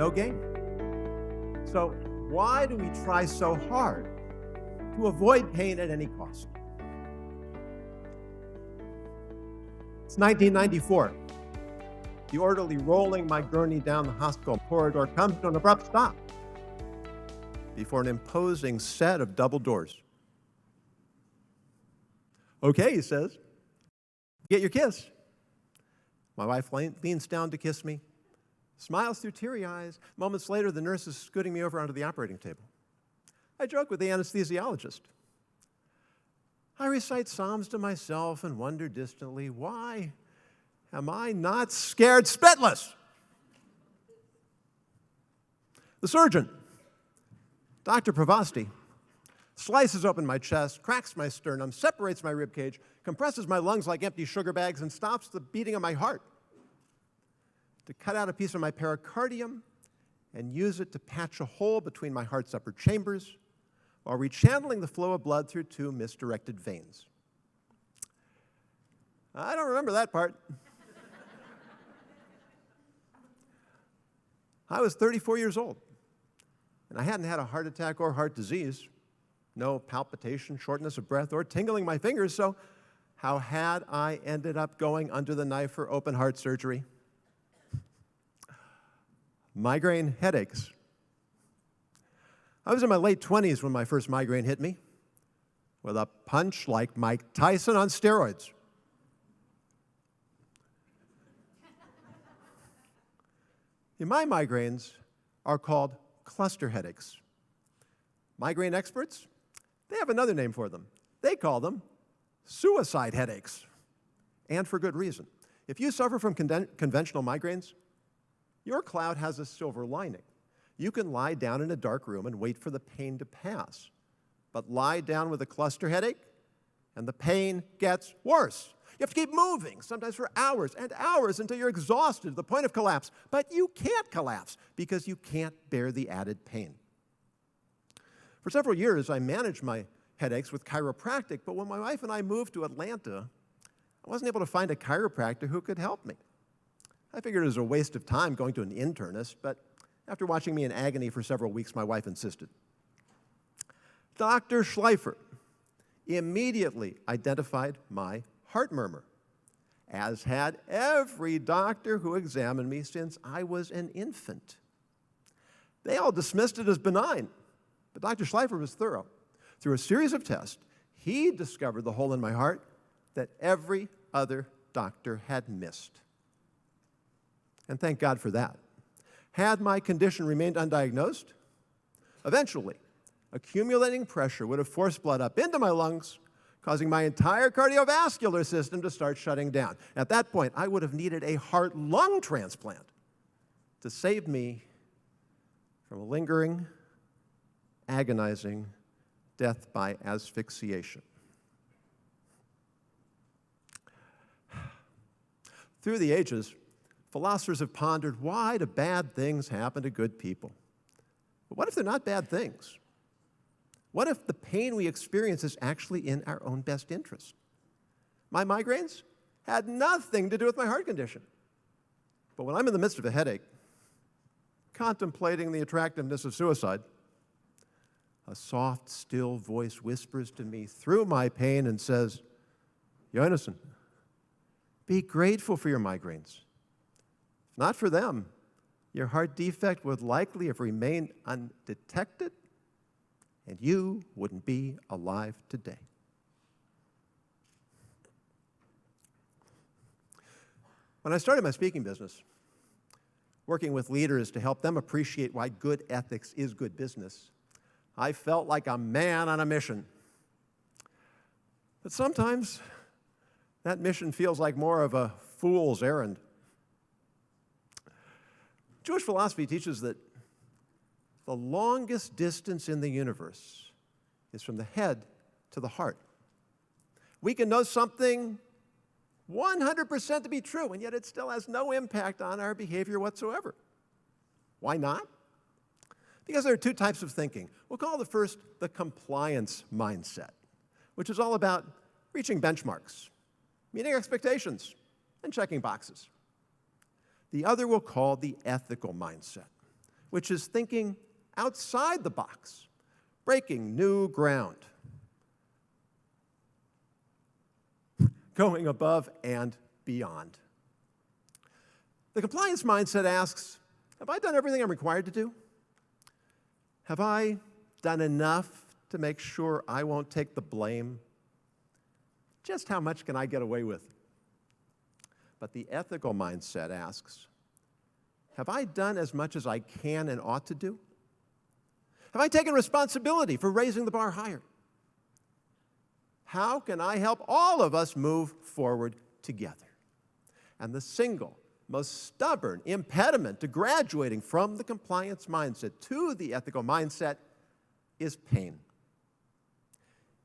no gain. So why do we try so hard to avoid pain at any cost? It's 1994. The orderly rolling my gurney down the hospital corridor comes to an abrupt stop before an imposing set of double doors. Okay, he says, get your kiss. My wife leans down to kiss me, smiles through teary eyes. Moments later, the nurse is scooting me over onto the operating table. I joke with the anesthesiologist. I recite psalms to myself and wonder distantly, why am I not scared spitless? The surgeon, Dr. Pravasti, slices open my chest, cracks my sternum, separates my ribcage, compresses my lungs like empty sugar bags, and stops the beating of my heart to cut out a piece of my pericardium and use it to patch a hole between my heart's upper chambers while rechanneling the flow of blood through two misdirected veins. I don't remember that part. I was 34 years old, and I hadn't had a heart attack or heart disease, no palpitation, shortness of breath, or tingling my fingers, so how had I ended up going under the knife for open heart surgery? Migraine headaches. I was in my late 20s when my first migraine hit me, with a punch like Mike Tyson on steroids. My migraines are called cluster headaches. Migraine experts, they have another name for them. They call them suicide headaches, and for good reason. If you suffer from conventional migraines, your cloud has a silver lining. You can lie down in a dark room and wait for the pain to pass. But lie down with a cluster headache, and the pain gets worse. You have to keep moving, sometimes for hours and hours until you're exhausted to the point of collapse. But you can't collapse because you can't bear the added pain. For several years, I managed my headaches with chiropractic, but when my wife and I moved to Atlanta, I wasn't able to find a chiropractor who could help me. I figured it was a waste of time going to an internist, but after watching me in agony for several weeks, my wife insisted. Dr. Schleifer immediately identified my heart murmur, as had every doctor who examined me since I was an infant. They all dismissed it as benign, but Dr. Schleifer was thorough. Through a series of tests, he discovered the hole in my heart that every other doctor had missed. And thank God for that. Had my condition remained undiagnosed, eventually, accumulating pressure would have forced blood up into my lungs, causing my entire cardiovascular system to start shutting down. At that point, I would have needed a heart-lung transplant to save me from a lingering, agonizing death by asphyxiation. Through the ages, philosophers have pondered, why do bad things happen to good people? But what if they're not bad things? What if the pain we experience is actually in our own best interest? My migraines had nothing to do with my heart condition. But when I'm in the midst of a headache, contemplating the attractiveness of suicide, a soft, still voice whispers to me through my pain and says, Jonason, be grateful for your migraines. If not for them, your heart defect would likely have remained undetected, and you wouldn't be alive today. When I started my speaking business, working with leaders to help them appreciate why good ethics is good business, I felt like a man on a mission. But sometimes that mission feels like more of a fool's errand. Jewish philosophy teaches that the longest distance in the universe is from the head to the heart. We can know something 100% to be true, and yet it still has no impact on our behavior whatsoever. Why not? Because there are two types of thinking. We'll call the first the compliance mindset, which is all about reaching benchmarks, meeting expectations, and checking boxes. The other we'll call the ethical mindset, which is thinking outside the box, breaking new ground, going above and beyond. The compliance mindset asks, have I done everything I'm required to do? Have I done enough to make sure I won't take the blame? Just how much can I get away with? But the ethical mindset asks, have I done as much as I can and ought to do? Have I taken responsibility for raising the bar higher? How can I help all of us move forward together? And the single most stubborn impediment to graduating from the compliance mindset to the ethical mindset is pain.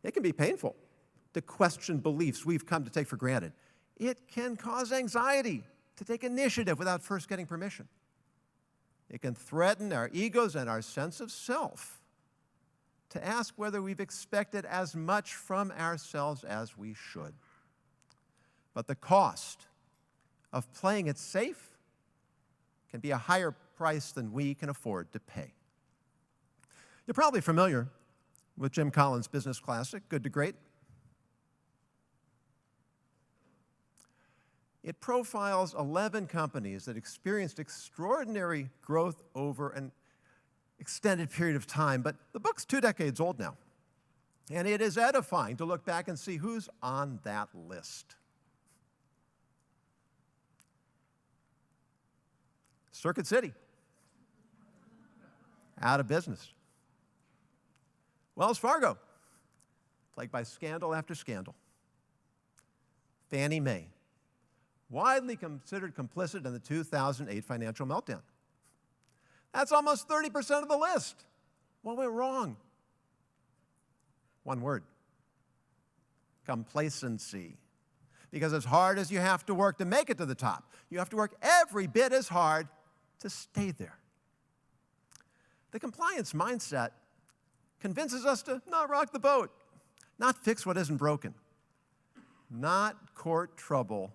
It can be painful to question beliefs we've come to take for granted. It can cause anxiety to take initiative without first getting permission. It can threaten our egos and our sense of self to ask whether we've expected as much from ourselves as we should. But the cost of playing it safe can be a higher price than we can afford to pay. You're probably familiar with Jim Collins' business classic, Good to Great. It profiles 11 companies that experienced extraordinary growth over an extended period of time, but the book's 2 decades old now, and it is edifying to look back and see who's on that list. Circuit City, out of business. Wells Fargo, plagued by scandal after scandal. Fannie Mae, widely considered complicit in the 2008 financial meltdown. That's almost 30% of the list. What went wrong? One word: complacency. Because as hard as you have to work to make it to the top, you have to work every bit as hard to stay there. The compliance mindset convinces us to not rock the boat, not fix what isn't broken, not court trouble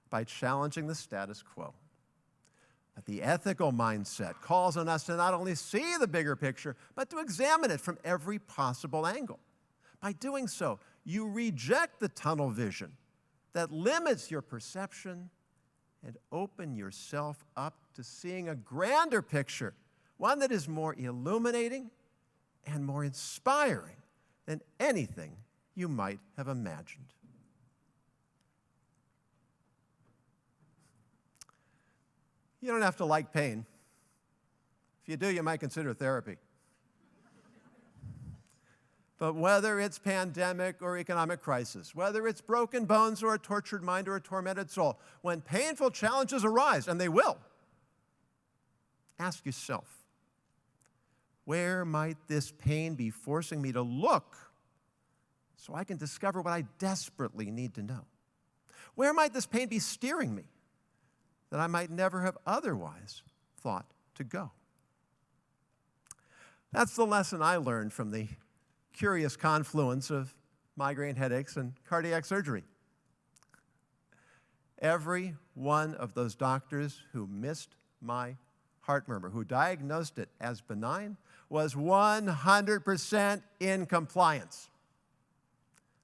by challenging the status quo. But the ethical mindset calls on us to not only see the bigger picture, but to examine it from every possible angle. By doing so, you reject the tunnel vision that limits your perception and open yourself up to seeing a grander picture, one that is more illuminating and more inspiring than anything you might have imagined. You don't have to like pain. If you do, you might consider therapy. But whether it's pandemic or economic crisis, whether it's broken bones or a tortured mind or a tormented soul, when painful challenges arise, and they will, ask yourself, where might this pain be forcing me to look so I can discover what I desperately need to know? Where might this pain be steering me that I might never have otherwise thought to go? That's the lesson I learned from the curious confluence of migraine headaches and cardiac surgery. Every one of those doctors who missed my heart murmur, who diagnosed it as benign, was 100% in compliance.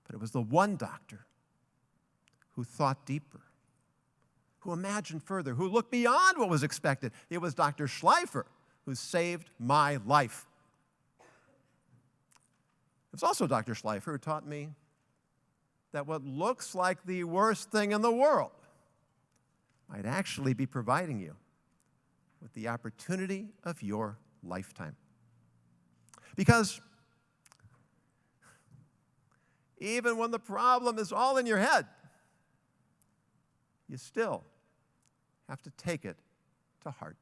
But it was the one doctor who thought deeper, who imagined further, who looked beyond what was expected. It was Dr. Schleifer who saved my life. It's also Dr. Schleifer who taught me that what looks like the worst thing in the world might actually be providing you with the opportunity of your lifetime. Because even when the problem is all in your head, you still have to take it to heart.